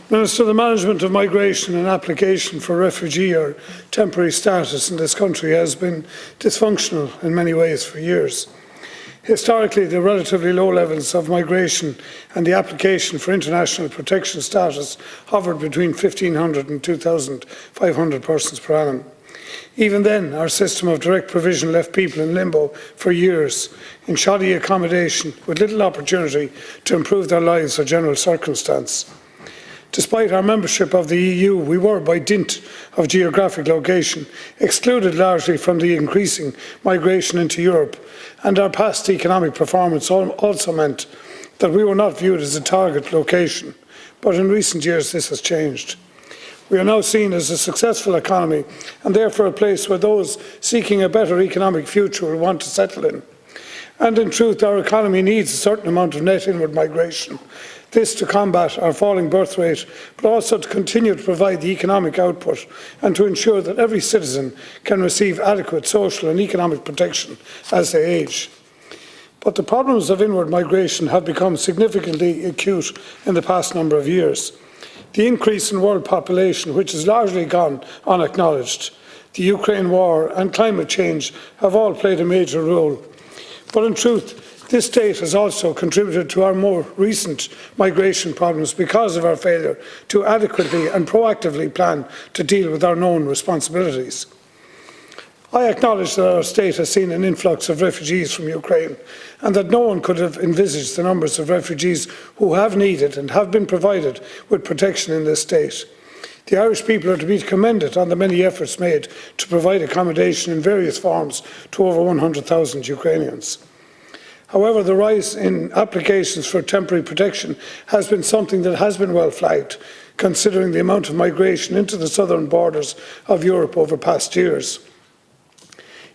Minister, the management of migration and application for refugee or temporary status in this country has been dysfunctional in many ways for years. Historically, the relatively low levels of migration and the application for international protection status hovered between 1,500 and 2,500 persons per annum. Even then, our system of direct provision left people in limbo for years, in shoddy accommodation, with little opportunity to improve their lives or general circumstance. Despite our membership of the EU, we were, by dint of geographic location, excluded largely from the increasing migration into Europe, and our past economic performance also meant that we were not viewed as a target location. But in recent years, this has changed. We are now seen as a successful economy and therefore a place where those seeking a better economic future will want to settle in. And in truth, our economy needs a certain amount of net inward migration. This to combat our falling birth rate, but also to continue to provide the economic output and to ensure that every citizen can receive adequate social and economic protection as they age. But the problems of inward migration have become significantly acute in the past number of years. The increase in world population, which has largely gone unacknowledged, the Ukraine war and climate change have all played a major role. But in truth, this state has also contributed to our more recent migration problems because of our failure to adequately and proactively plan to deal with our known responsibilities. I acknowledge that our state has seen an influx of refugees from Ukraine and that no one could have envisaged the numbers of refugees who have needed and have been provided with protection in this state. The Irish people are to be commended on the many efforts made to provide accommodation in various forms to over 100,000 Ukrainians. However, the rise in applications for temporary protection has been something that has been well flagged, considering the amount of migration into the southern borders of Europe over past years.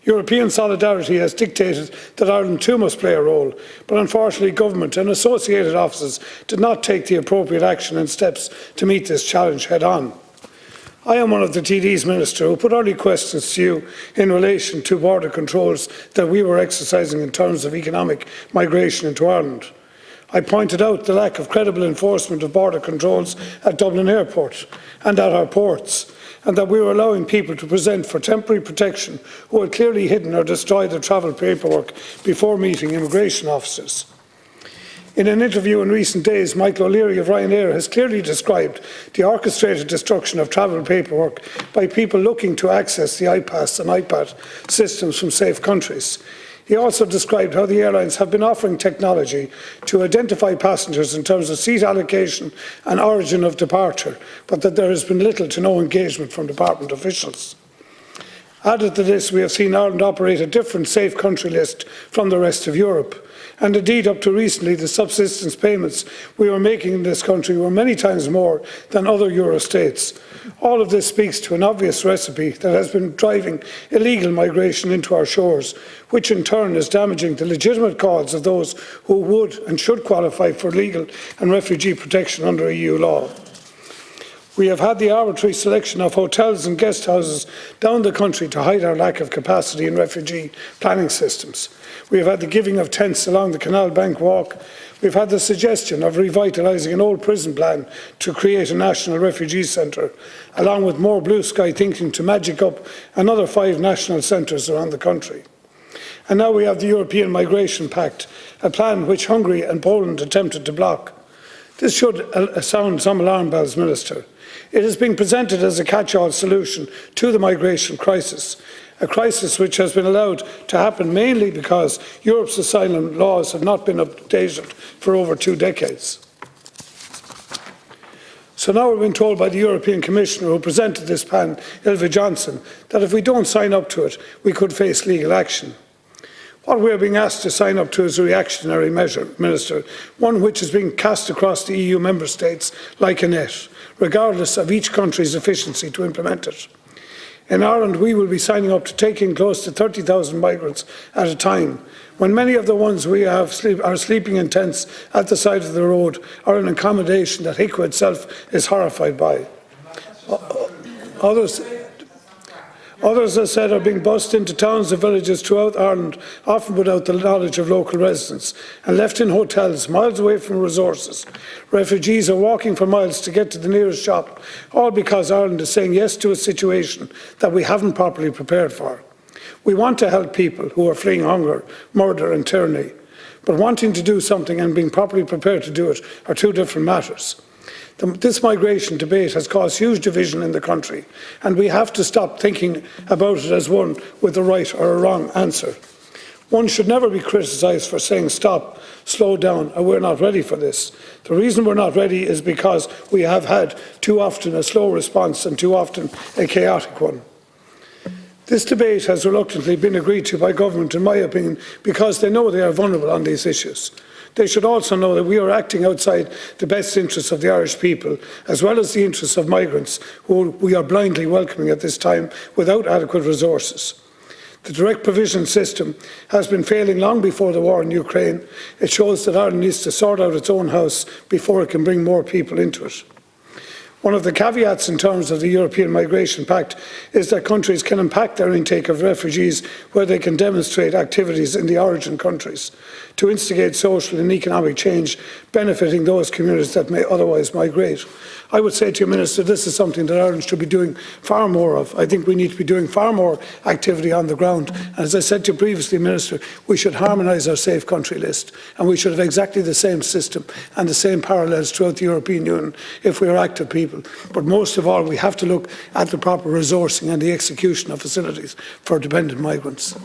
European solidarity has dictated that Ireland too must play a role, but unfortunately government and associated offices did not take the appropriate action and steps to meet this challenge head-on. I am one of the TDs, Minister, who put early questions to you in relation to border controls that we were exercising in terms of economic migration into Ireland. I pointed out the lack of credible enforcement of border controls at Dublin Airport and at our ports, and that we were allowing people to present for temporary protection who had clearly hidden or destroyed their travel paperwork before meeting immigration officers. In an interview in recent days, Michael O'Leary of Ryanair has clearly described the orchestrated destruction of travel paperwork by people looking to access the iPass and iPad systems from safe countries. He also described how the airlines have been offering technology to identify passengers in terms of seat allocation and origin of departure, but that there has been little to no engagement from department officials. Added to this, we have seen Ireland operate a different safe country list from the rest of Europe. And indeed, up to recently, the subsistence payments we were making in this country were many times more than other Euro states. All of this speaks to an obvious recipe that has been driving illegal migration into our shores, which in turn is damaging the legitimate cause of those who would and should qualify for legal and refugee protection under EU law. We have had the arbitrary selection of hotels and guest houses down the country to hide our lack of capacity in refugee planning systems. We have had the giving of tents along the Canal Bank Walk. We've had the suggestion of revitalising an old prison plan to create a national refugee centre, along with more blue sky thinking to magic up another 5 national centres around the country. And now we have the European Migration Pact, a plan which Hungary and Poland attempted to block. This should sound some alarm bells, Minister. It is being presented as a catch-all solution to the migration crisis, a crisis which has been allowed to happen mainly because Europe's asylum laws have not been updated for over 2 decades. So now we're being told by the European Commissioner who presented this plan, Ylva Johnson, that if we don't sign up to it, we could face legal action. What we are being asked to sign up to is a reactionary measure, Minister, one which is being cast across the EU member states like a net, regardless of each country's efficiency to implement it. In Ireland, we will be signing up to take in close to 30,000 migrants at a time, when many of the ones we have are sleeping in tents at the side of the road or in accommodation that HICWA itself is horrified by. Others, as said, are being bussed into towns and villages throughout Ireland, often without the knowledge of local residents, and left in hotels miles away from resources. Refugees are walking for miles to get to the nearest shop, all because Ireland is saying yes to a situation that we haven't properly prepared for. We want to help people who are fleeing hunger, murder and tyranny, but wanting to do something and being properly prepared to do it are two different matters. This migration debate has caused huge division in the country, and we have to stop thinking about it as one with a right or a wrong answer. One should never be criticised for saying stop, slow down, and we're not ready for this. The reason we're not ready is because we have had too often a slow response and too often a chaotic one. This debate has reluctantly been agreed to by government, in my opinion, because they know they are vulnerable on these issues. They should also know that we are acting outside the best interests of the Irish people, as well as the interests of migrants, who we are blindly welcoming at this time without adequate resources. The direct provision system has been failing long before the war in Ukraine. It shows that Ireland needs to sort out its own house before it can bring more people into it. One of the caveats in terms of the European Migration Pact is that countries can impact their intake of refugees where they can demonstrate activities in the origin countries to instigate social and economic change benefiting those communities that may otherwise migrate. I would say to you, Minister, this is something that Ireland should be doing far more of. I think we need to be doing far more activity on the ground. And as I said to you previously, Minister, we should harmonise our safe country list, and we should have exactly the same system and the same parallels throughout the European Union if we are active people. But most of all, we have to look at the proper resourcing and the execution of facilities for dependent migrants.